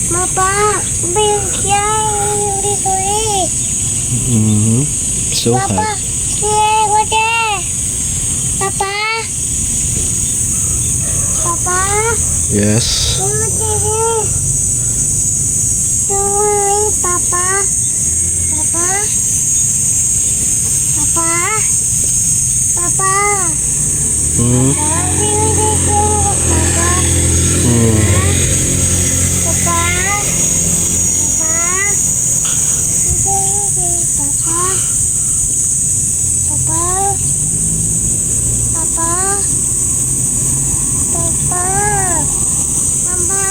Papa, bayang siya yung dito eh. So Papa, hot. siya ko dyan. Papa? Papa? Yes. Tuloy, Papa? Papa? Papa? Papa? Hmm. Papa? Hmm. Papa? Papa? Papa? Papa? Papa? Papa? Mama?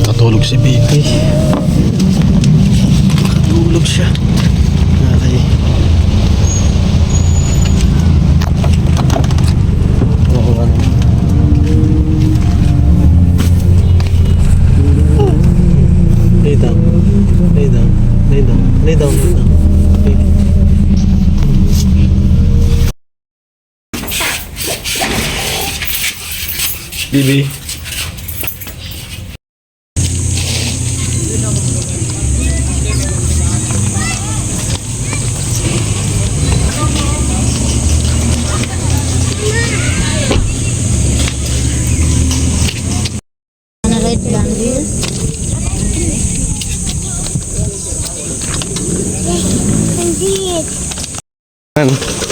Katulog si baby. Katulog siya. Okay. Oo, ano. Lay down. Lay down. Lay down. Lay down. Lay down. Baby. Bibi. Hindi. Ano?